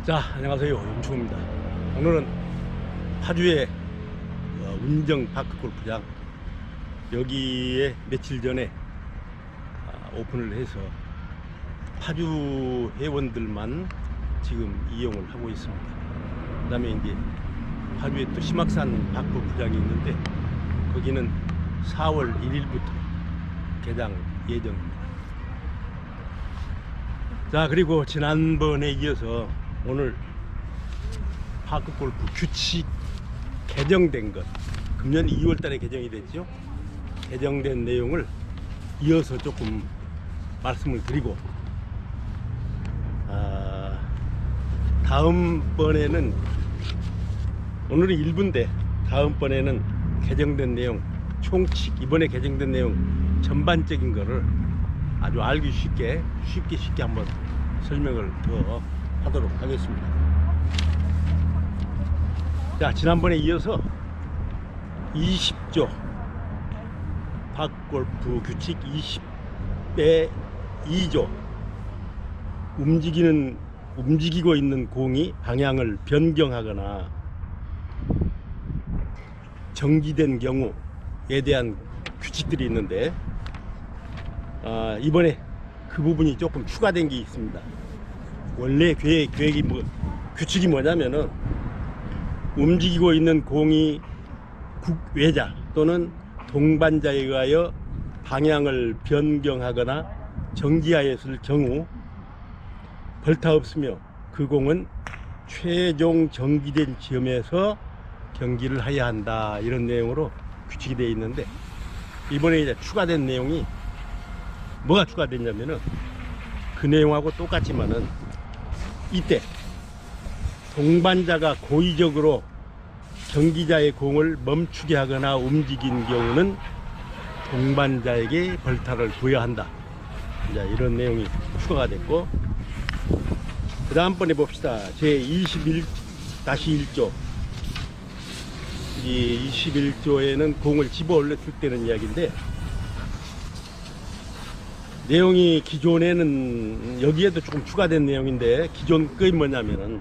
자, 안녕하세요. 용충입니다. 오늘은 파주의 운정 파크 골프장 여기에 며칠 전에 오픈을 해서 파주 회원들만 지금 이용을 하고 있습니다. 그 다음에 이제 파주에 또 심악산 파크 골프장이 있는데 거기는 4월 1일부터 개장 예정입니다. 자, 그리고 지난번에 이어서 오늘 파크골프 규칙 개정된 것, 금년 2월 달에 개정이 됐죠. 개정된 내용을 이어서 조금 말씀을 드리고, 다음번에는, 오늘은 1부인데 다음번에는 개정된 내용, 총칙, 이번에 개정된 내용 전반적인 거를 아주 알기 쉽게 한번 설명을 더 하도록 하겠습니다. 자, 지난번에 이어서 20조 파크골프 규칙 20의 2조 움직이고 있는 공이 방향을 변경하거나 정지된 경우에 대한 규칙들이 있는데, 이번에 그 부분이 조금 추가된 게 있습니다. 원래 규칙이 뭐냐면은, 움직이고 있는 공이 국외자 또는 동반자에 의하여 방향을 변경하거나 정지하였을 경우 벌타 없으며 그 공은 최종 정지된 지점에서 경기를 해야 한다, 이런 내용으로 규칙이 되어 있는데, 이번에 이제 추가된 내용이 뭐가 추가됐냐면은, 그 내용하고 똑같지만은 이때 동반자가 고의적으로 경기자의 공을 멈추게 하거나 움직인 경우는 동반자에게 벌타를 부여야 한다. 이제 이런 내용이 추가가 됐고, 그 다음번에 봅시다. 제 21-1조. 이 21조에는 공을 집어 올렸을 때는 이야기인데, 내용이 기존에는 여기에도 조금 추가된 내용인데, 기존 게 뭐냐면은,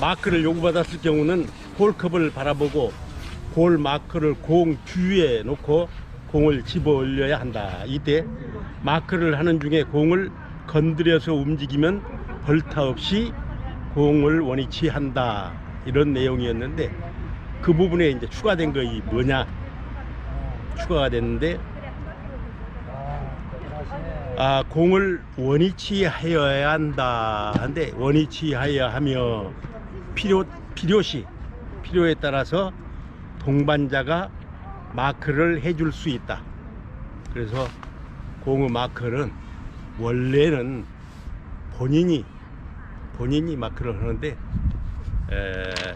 마크를 요구받았을 경우는 홀컵을 바라보고 홀 마크를 공 주위에 놓고 공을 집어 올려야 한다. 이때 마크를 하는 중에 공을 건드려서 움직이면 벌타 없이 공을 원위치 한다, 이런 내용이었는데, 그 부분에 이제 추가된 것이 뭐냐, 추가가 됐는데, 공을 원위치하여야 한다 한데, 원위치하여야 하며 필요에 따라서 동반자가 마크를 해줄 수 있다. 그래서 공의 마크는 원래는 본인이 마크를 하는데,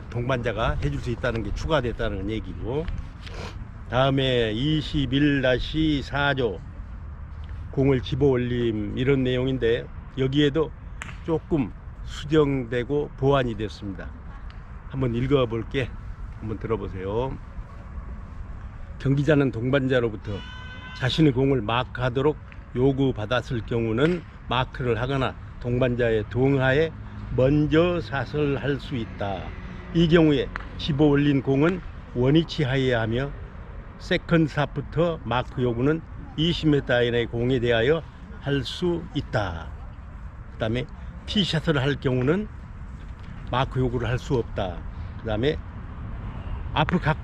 동반자가 해줄 수 있다는 게 추가됐다는 얘기고, 다음에 21-4조 공을 집어 올림, 이런 내용인데, 여기에도 조금 수정되고 보완이 됐습니다. 한번 읽어볼게. 한번 들어보세요. 경기자는 동반자로부터 자신의 공을 마크하도록 요구받았을 경우는 마크를 하거나 동반자의 동하에 먼저 샷을 할 수 있다. 이 경우에 집어 올린 공은 원위치하여야 하며, 세컨샷부터 마크 요구는 20m 이내의 공에 대하여 할 수 있다. 그 다음에 티샷을 할 경우는 마크 요구를 할 수 없다. 그 다음에 앞으로 각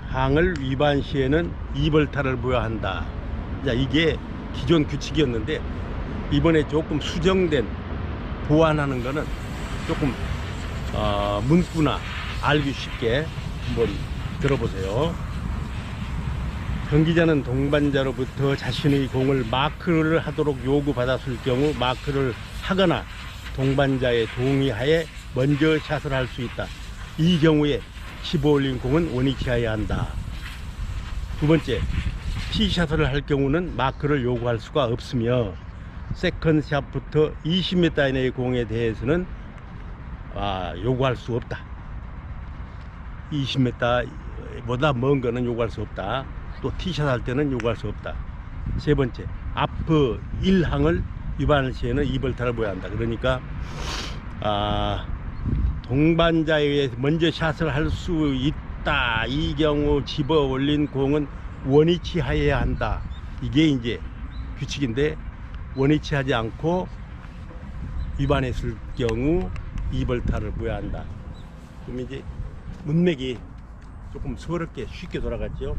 항을 위반 시에는 2벌타를 부여한다. 자, 이게 기존 규칙이었는데, 이번에 조금 수정된, 보완하는 거는 조금 문구나 알기 쉽게 한번 들어보세요. 경기자는 동반자로부터 자신의 공을 마크를 하도록 요구받았을 경우 마크를 하거나 동반자의 동의하에 먼저 샷을 할 수 있다. 이 경우에 집어 올린 공은 원위치하여야 한다. 두 번째, 티샷을 할 경우는 마크를 요구할 수가 없으며, 세컨샷부터 20m 이내의 공에 대해서는 요구할 수 없다. 20m보다 먼 거는 요구할 수 없다. 또 티샷 할 때는 요구할 수 없다. 세 번째, 앞 1항을 위반할 시에는 2벌타를 부여한다. 그러니까 동반자에 의해 먼저 샷을 할 수 있다. 이 경우 집어 올린 공은 원위치 하여야 한다. 이게 이제 규칙인데, 원위치 하지 않고 위반했을 경우 2벌타를 부여한다. 그럼 이제 문맥이 조금 수월하게 쉽게 돌아갔죠.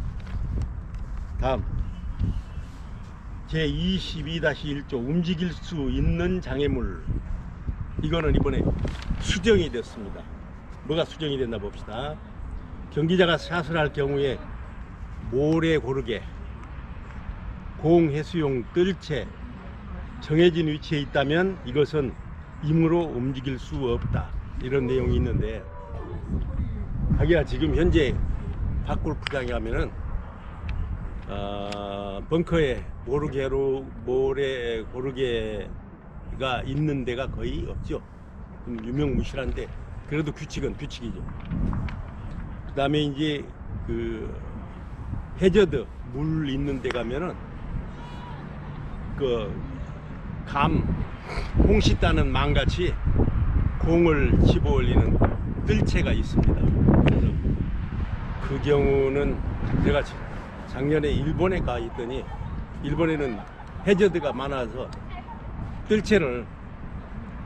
다음 제22-1조 움직일 수 있는 장애물. 이거는 이번에 수정이 됐습니다. 뭐가 수정이 됐나 봅시다. 경기자가 샷을 할 경우에 모래 고르게, 공 해수용 뜰채 정해진 위치에 있다면 이것은 힘으로 움직일 수 없다. 이런 내용이 있는데, 자기가 지금 현재 밭골프장에 가면은 벙커에 모래 고르게가 있는 데가 거의 없죠. 유명무실한데 그래도 규칙은 규칙이죠. 그 다음에 이제 그 해저드 물 있는 데 가면은 홍시 따는 망같이 공을 집어 올리는 뜰채가 있습니다. 그래서 그 경우는 제가 작년에 일본에 가 있더니, 일본에는 해저드가 많아서 뜰채를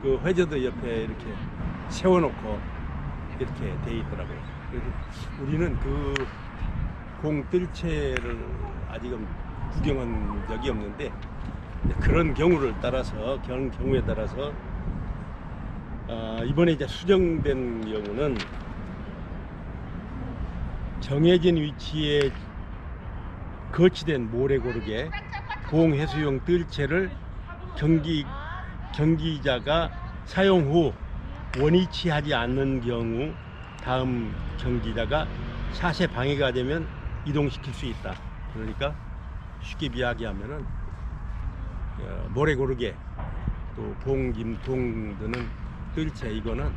그 해저드 옆에 이렇게 세워놓고 이렇게 돼 있더라고요. 그래서 우리는 그 공 뜰채를 아직은 구경한 적이 없는데, 그런 경우에 따라서 이번에 이제 수정된 경우는 정해진 위치에 거치된 모래 고르게, 공 해수용 뜰채를 경기자가 사용 후 원위치하지 않는 경우 다음 경기자가 샷에 방해가 되면 이동시킬 수 있다. 그러니까 쉽게 이야기하면은 모래 고르게, 또 동 드는 뜰채, 이거는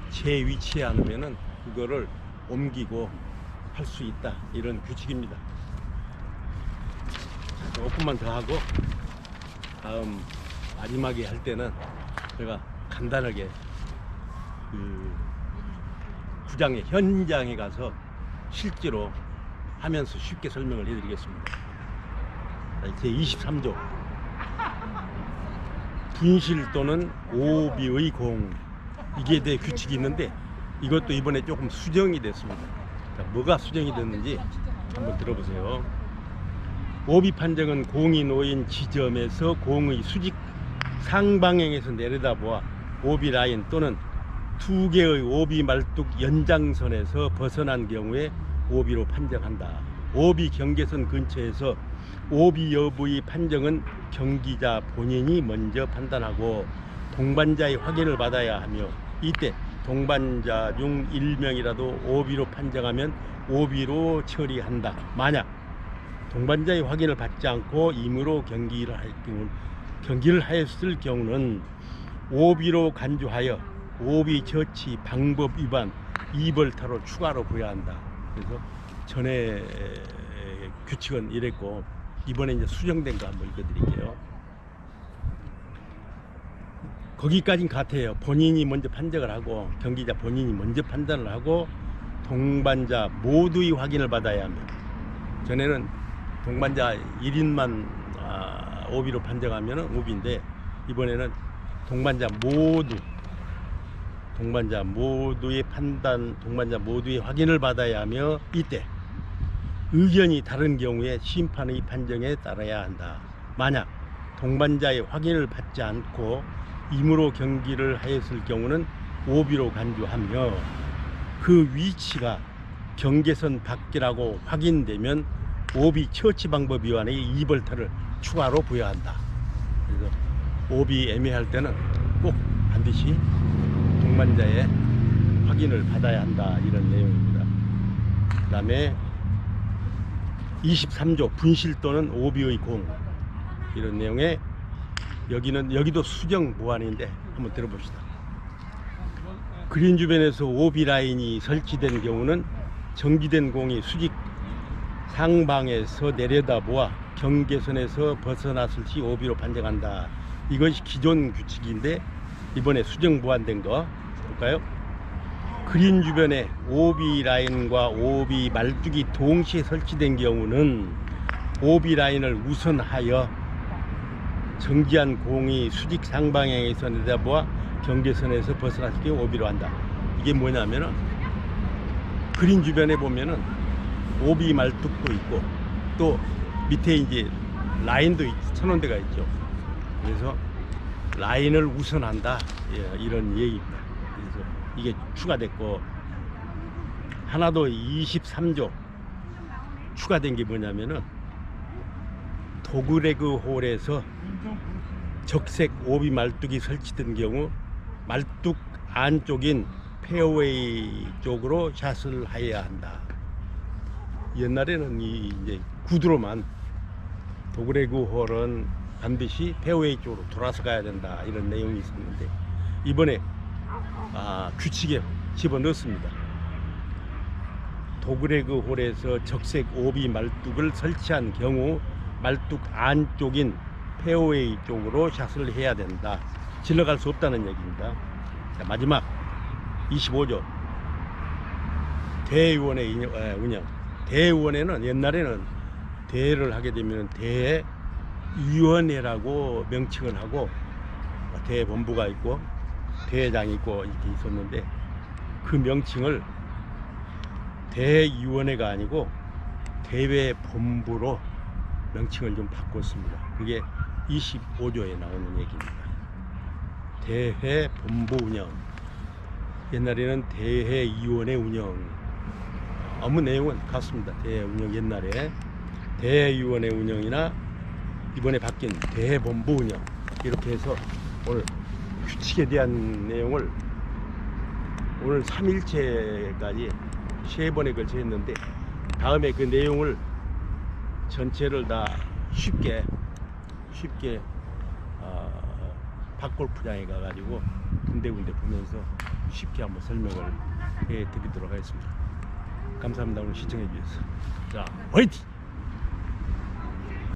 제 위치에 않으면은 그거를 옮기고 할 수 있다. 이런 규칙입니다. 조금만 더 하고 다음 마지막에 할 때는 제가 간단하게 그 구장의 현장에 가서 실제로 하면서 쉽게 설명을 해드리겠습니다. 제 23조 분실 또는 오비의 공, 이게 대해 규칙이 있는데 이것도 이번에 조금 수정이 됐습니다. 자, 뭐가 수정이 됐는지 한번 들어보세요. 오비 판정은 공이 놓인 지점에서 공의 수직 상방향에서 내려다보아 오비 라인 또는 두 개의 오비 말뚝 연장선에서 벗어난 경우에 오비로 판정한다. 오비 경계선 근처에서 오비 여부의 판정은 경기자 본인이 먼저 판단하고 동반자의 확인을 받아야 하며, 이때 동반자 중 1명이라도 오비로 판정하면 오비로 처리한다. 만약 동반자의 확인을 받지 않고 임의로 경기를 하였을 경우는 오비로 간주하여 오비 처치 방법 위반 2벌타로 추가로 부여한다. 그래서 전에 규칙은 이랬고, 이번에 이제 수정된 거 한번 읽어드릴게요. 거기까진 같아요. 본인이 먼저 판정을 하고, 경기자 본인이 먼저 판단을 하고 동반자 모두의 확인을 받아야 합니다. 전에는 동반자 1인만 오비로 판정하면 오비인데, 이번에는 동반자 모두의 판단, 동반자 모두의 확인을 받아야 하며, 이때 의견이 다른 경우에 심판의 판정에 따라야 한다. 만약 동반자의 확인을 받지 않고 임의로 경기를 하였을 경우는 오비로 간주하며, 그 위치가 경계선 밖이라고 확인되면 오비 처치 방법 위반의 2벌타를 추가로 부여한다. 그래서 오비 애매할 때는 꼭 반드시 동반자의 확인을 받아야 한다. 이런 내용입니다. 그 다음에 23조 분실 또는 오비의 공, 이런 내용에 여기도 수정 보완인데 한번 들어봅시다. 그린 주변에서 오비 라인이 설치된 경우는 정지된 공이 수직 상방에서 내려다보아 경계선에서 벗어났을 시 오비로 판정한다. 이것이 기존 규칙인데, 이번에 수정 보완된 거 볼까요? 그린 주변에 오비 라인과 오비 말뚝이 동시에 설치된 경우는 오비 라인을 우선하여 정지한 공이 수직 상방향에서 내다보아 경계선에서 벗어났을 경우 오비로 한다. 이게 뭐냐면은 그린 주변에 보면은 오비 말뚝도 있고 또 밑에 이제 라인도 쳐놓은 데가 있죠. 그래서 라인을 우선한다. 예, 이런 얘기입니다. 그래서 이게 추가됐고 하나 더 23조 추가된 게 뭐냐면은 도그레그 홀에서 적색 오비 말뚝이 설치된 경우 말뚝 안쪽인 페어웨이 쪽으로 샷을 해야 한다. 옛날에는 이제 구두로만 도그레그 홀은 반드시 페어웨이 쪽으로 돌아서 가야 된다 이런 내용이 있었는데 이번에 규칙에 집어넣습니다. 도그레그 홀에서 적색 오비 말뚝을 설치한 경우 말뚝 안쪽인 페어웨이 쪽으로 샷을 해야 된다. 질러갈 수 없다는 얘기입니다. 자, 마지막 25조 대의원의 운영. 대의원회는 옛날에는 대회를 하게 되면 대위원회라고 명칭을 하고 대본부가 있고 대회장이 있고 이렇게 있었는데 그 명칭을 대위원회가 아니고 대회본부로 명칭을 좀 바꿨습니다. 그게 25조에 나오는 얘기입니다. 대회본부 운영. 옛날에는 대회위원회 운영. 아무 내용은 같습니다. 대회 운영 옛날에 대회위원회 운영이나 이번에 바뀐 대회본부 운영 이렇게 해서 오늘 규칙에 대한 내용을 오늘 3일째까지 3번에 걸쳐 했는데 다음에 그 내용을 전체를 다 쉽게 박골프장에 가가지고 군데군데 보면서 쉽게 한번 설명을 해 드리도록 하겠습니다. 감사합니다. 오늘 시청해 주셔서. 자, 화이팅!